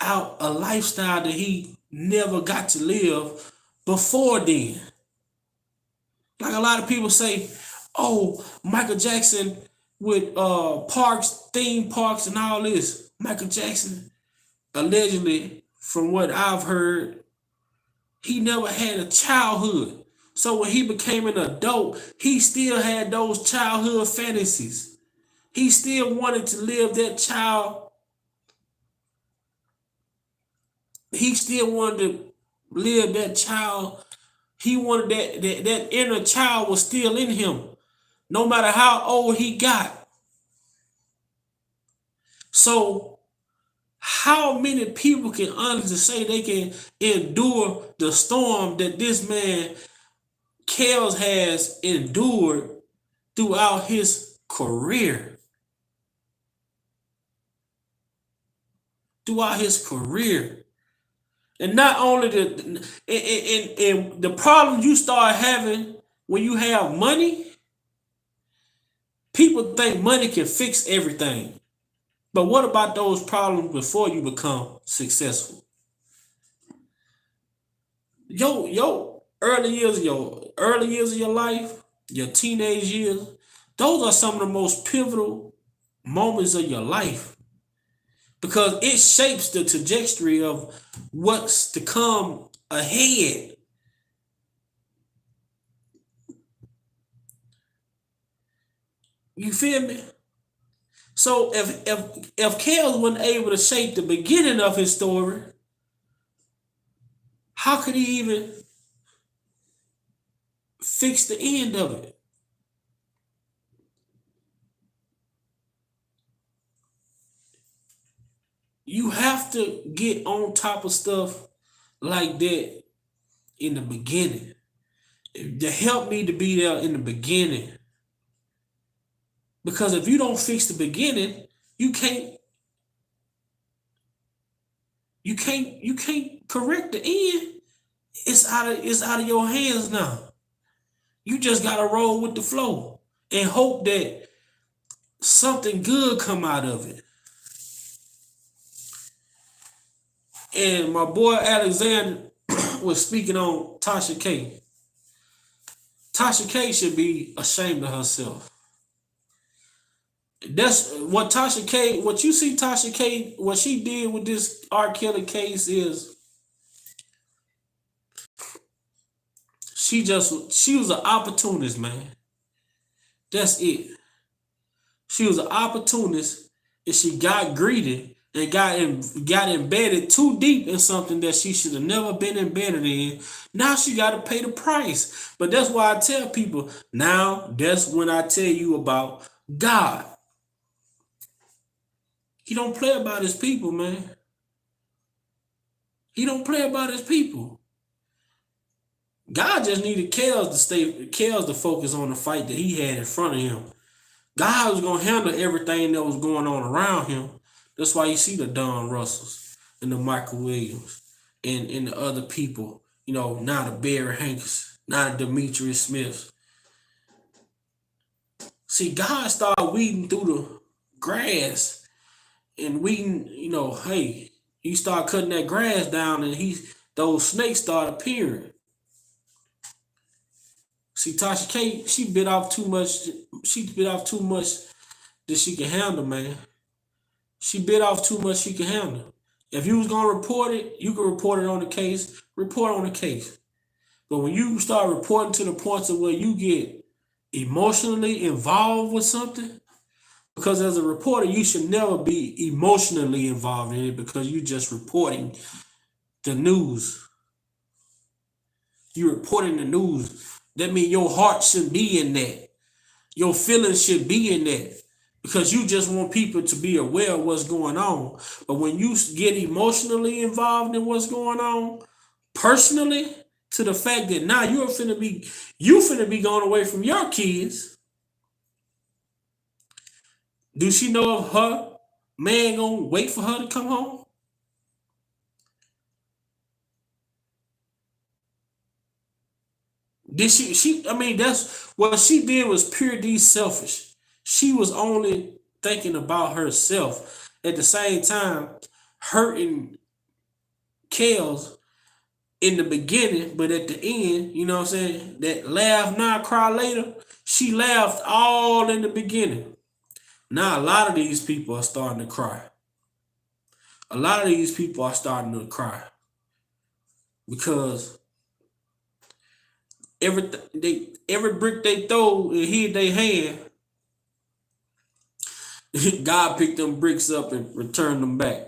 Speaker 2: out a lifestyle that he never got to live before then. Like a lot of people say, oh, Michael Jackson with parks, theme parks and all this. Michael Jackson, allegedly, from what I've heard, he never had a childhood. So when he became an adult, he still had those childhood fantasies. He still wanted to live that child. He still wanted to live that child. He wanted that inner child was still in him, no matter how old he got. So how many people can honestly say they can endure the storm that this man Kels has endured throughout his career? Throughout his career. And not only the problem you start having when you have money, people think money can fix everything. But what about those problems before you become successful? Your early years of your life, your teenage years, those are some of the most pivotal moments of your life, because it shapes the trajectory of what's to come ahead. You feel me? So if Kels wasn't able to shape the beginning of his story, how could he even fix the end of it? You have to get on top of stuff like that in the beginning. The help need to be there in the beginning. Because if you don't fix the beginning, you can't correct the end. It's out of your hands now. You just gotta roll with the flow and hope that something good come out of it. And my boy Alexander was speaking on Tasha K. Tasha K should be ashamed of herself. That's what Tasha K. What you see, Tasha K. What she did with this R. Kelly case is she was an opportunist, man. That's it. She was an opportunist, and she got greedy and got embedded too deep in something that she should have never been embedded in. Now she got to pay the price. But that's why I tell people now. That's when I tell you about God. He don't play about his people, man. He don't play about his people. God just needed Kels to focus on the fight that he had in front of him. God was gonna handle everything that was going on around him. That's why you see the Don Russells and the Michael Williams and the other people. You know, now the Barry Hankins, now the Demetrius Smiths. See, God started weeding through the grass and weeding. You know, hey, he started cutting that grass down, and those snakes started appearing. See, Tasha K, she bit off too much. She bit off too much that she can handle, man. She bit off too much she can handle. If you was gonna report it, you can report it on the case. Report on the case. But when you start reporting to the points of where you get emotionally involved with something, because as a reporter, you should never be emotionally involved in it because you're just reporting the news. You're reporting the news. That means your heart should be in that. Your feelings should be in that. Because you just want people to be aware of what's going on. But when you get emotionally involved in what's going on, personally, to the fact that now you finna be going away from your kids. Do she know if her man gonna wait for her to come home? Did I mean, that's what she did was pure selfish. She was only thinking about herself. At the same time, hurting Kels in the beginning, but at the end, you know what I'm saying? That laugh now, cry later. She laughed all in the beginning. Now a lot of these people are starting to cry. A lot of these people are starting to cry because every brick they throw and hit their hand, God picked them bricks up and returned them back.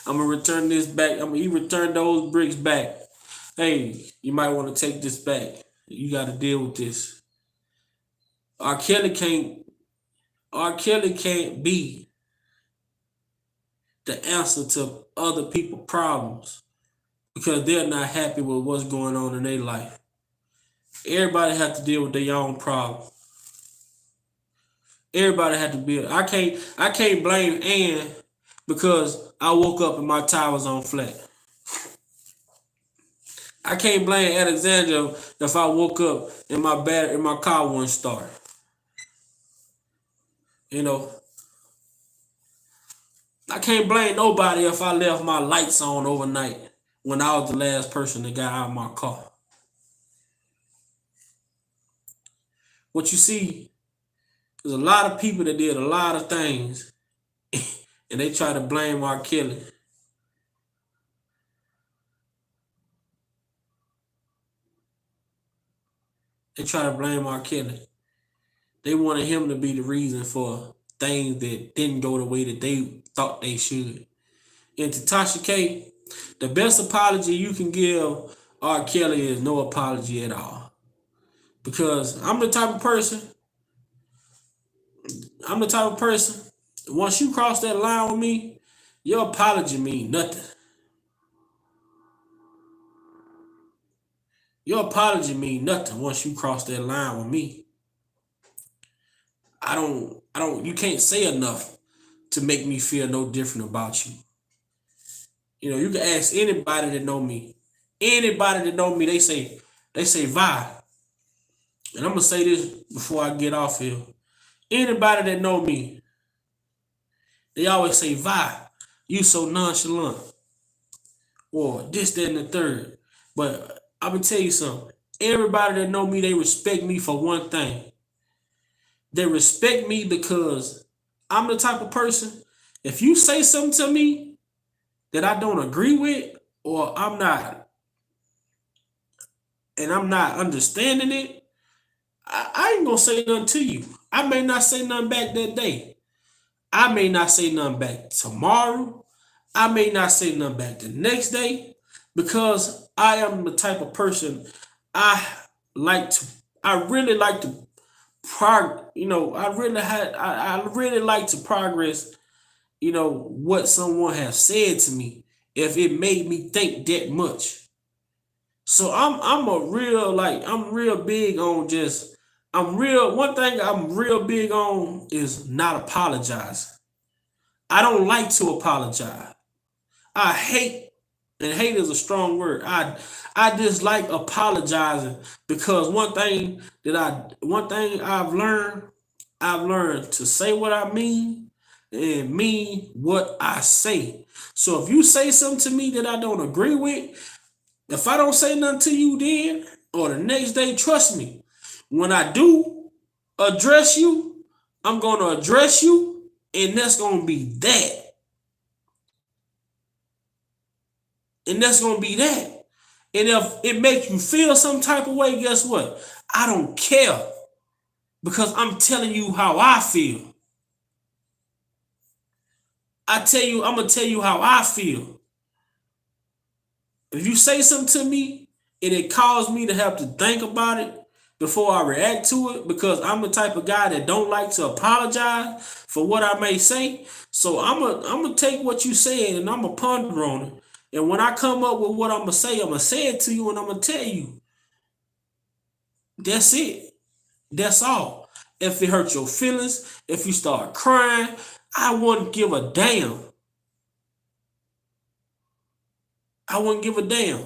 Speaker 2: I'm gonna return this back. He returned those bricks back. Hey, you might want to take this back. You got to deal with this. R. Kelly can't be the answer to other people's problems because they're not happy with what's going on in their life. Everybody has to deal with their own problem. Everybody had to be. I can't blame Ann because I woke up and my tire was on flat. I can't blame Alexandra if I woke up and my car wouldn't start. You know, I can't blame nobody if I left my lights on overnight when I was the last person that got out of my car. What you see is a lot of people that did a lot of things and they try to blame R. Kelly. They try to blame R. Kelly. They wanted him to be the reason for things that didn't go the way that they thought they should. And to Tasha K, the best apology you can give R. Kelly is no apology at all. Because I'm the type of person, once you cross that line with me, your apology means nothing. Your apology means nothing once you cross that line with me. You can't say enough to make me feel no different about you. You know, you can ask anybody that know me. Anybody that know me, they say Vi. And I'm gonna say this before I get off here. Anybody that know me, they always say, Vi, you so nonchalant. or this, that, and the third. But I'm gonna tell you something. Everybody that know me, they respect me for one thing. They respect me because I'm the type of person, if you say something to me that I don't agree with, or I'm not understanding it, I ain't gonna say nothing to you. I may not say nothing back that day. I may not say nothing back tomorrow. I may not say nothing back the next day because I am the type of person I like to. I really like to I really like to progress. What someone has said to me if it made me think that much. So I'm real big on just I'm real one thing I'm real big on is not apologizing. I don't like to apologize. I hate, and hate is a strong word. I dislike apologizing because one thing I've learned to say what I mean and mean what I say. So if you say something to me that I don't agree with, if I don't say nothing to you then or the next day, trust me, when I do address you, I'm gonna address you, and that's gonna be that. And that's gonna be that. And if it makes you feel some type of way, guess what? I don't care because I'm telling you how I feel. I'm gonna tell you how I feel. If you say something to me and it caused me to have to think about it before I react to it, because I'm the type of guy that don't like to apologize for what I may say. So I'm gonna take what you said and I'm gonna ponder on it. And when I come up with what I'm gonna say it to you and I'm gonna tell you. That's it. That's all. If it hurts your feelings, if you start crying, I wouldn't give a damn. I wouldn't give a damn.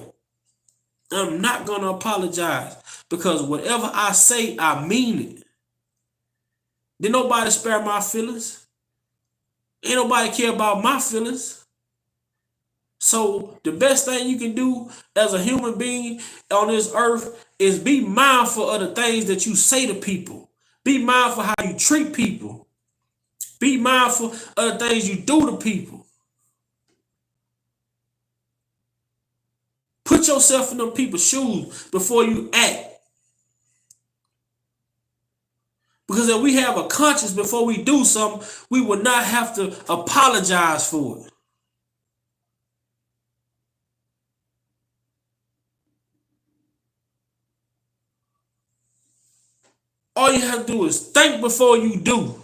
Speaker 2: I'm not gonna apologize because whatever I say, I mean it. Did nobody spare my feelings? Ain't nobody care about my feelings. So the best thing you can do as a human being on this earth is be mindful of the things that you say to people. Be mindful how you treat people. Be mindful of the things you do to people. Put yourself in them people's shoes before you act. Because if we have a conscience before we do something, we will not have to apologize for it. All you have to do is think before you do.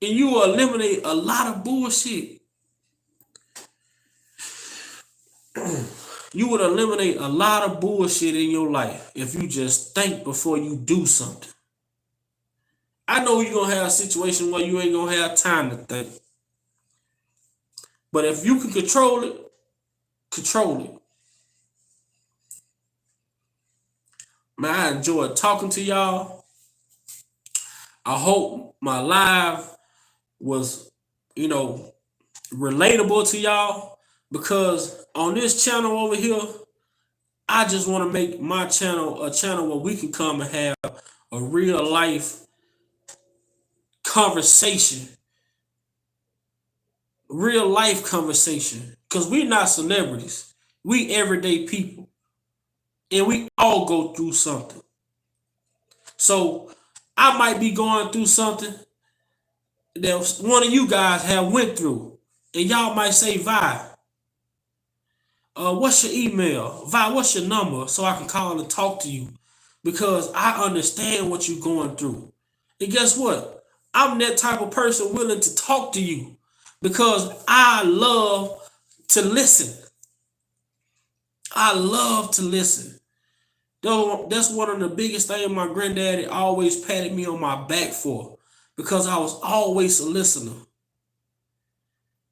Speaker 2: And you will eliminate a lot of bullshit. You would eliminate a lot of bullshit in your life if you just think before you do something. I know you're going to have a situation where you ain't going to have time to think. But if you can control it, control it. Man, I enjoyed talking to y'all. I hope my live was, relatable to y'all because on this channel over here, I just want to make my channel a channel where we can come and have a real life conversation. Real life conversation. Because we're not celebrities. We everyday people. And we all go through something. So I might be going through something that one of you guys have went through. And y'all might say, Vi, what's your email? Vi, what's your number so I can call and talk to you? Because I understand what you're going through. And guess what? I'm that type of person willing to talk to you because I love to listen. I love to listen. That's one of the biggest things my granddaddy always patted me on my back for because I was always a listener.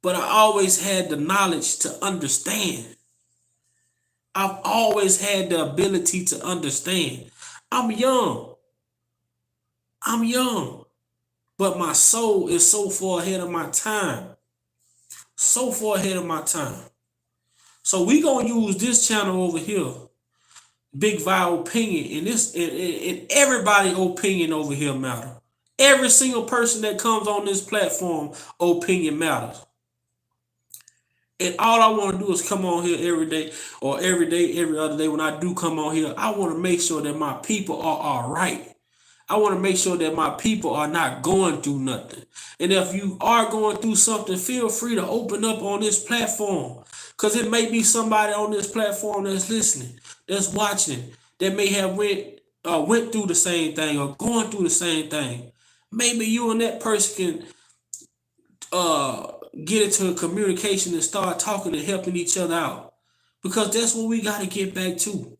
Speaker 2: But I always had the knowledge to understand. I've always had the ability to understand. I'm young. But my soul is so far ahead of my time. So far ahead of my time. So we gonna use this channel over here, Big Vi Opinion, and and everybody opinion over here matter. Every single person that comes on this platform, opinion matters. And all I want to do is come on here every day, or every other day when I do come on here. I want to make sure that my people are all right. I want to make sure that my people are not going through nothing. And if you are going through something, feel free to open up on this platform. Because it may be somebody on this platform that's listening, that's watching, that may have went through the same thing or going through the same thing. Maybe you and that person can get into a communication and start talking and helping each other out. Because that's what we got to get back to.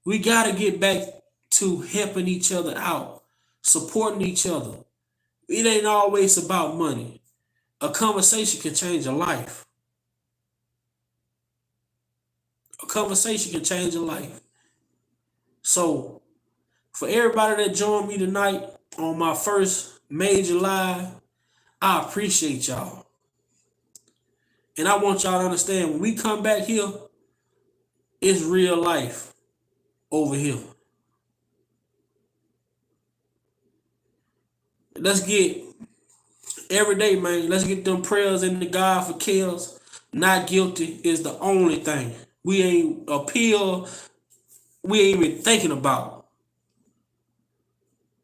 Speaker 2: We got to get back to helping each other out, supporting each other. It ain't always about money. A conversation can change a life. A conversation can change a life. So, for everybody that joined me tonight on my first major live, I appreciate y'all. And I want y'all to understand, when we come back here, it's real life over here. Let's get every day, man. Let's get them prayers into God for kills. Not guilty is the only thing. We ain't appeal. We ain't even thinking about.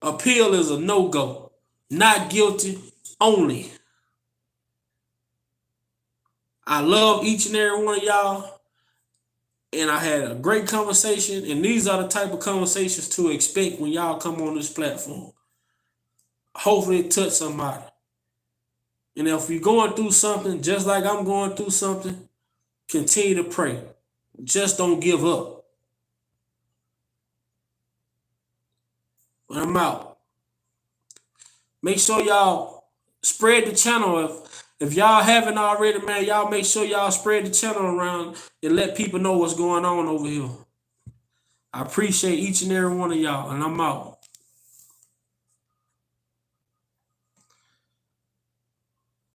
Speaker 2: Appeal is a no-go. Not guilty only. I love each and every one of y'all. And I had a great conversation. And these are the type of conversations to expect when y'all come on this platform. Hopefully it touch somebody. And if you're going through something, just like I'm going through something, continue to pray. Just don't give up. But I'm out. Make sure y'all spread the channel. If y'all haven't already, man, y'all make sure y'all spread the channel around and let people know what's going on over here. I appreciate each and every one of y'all, and I'm out.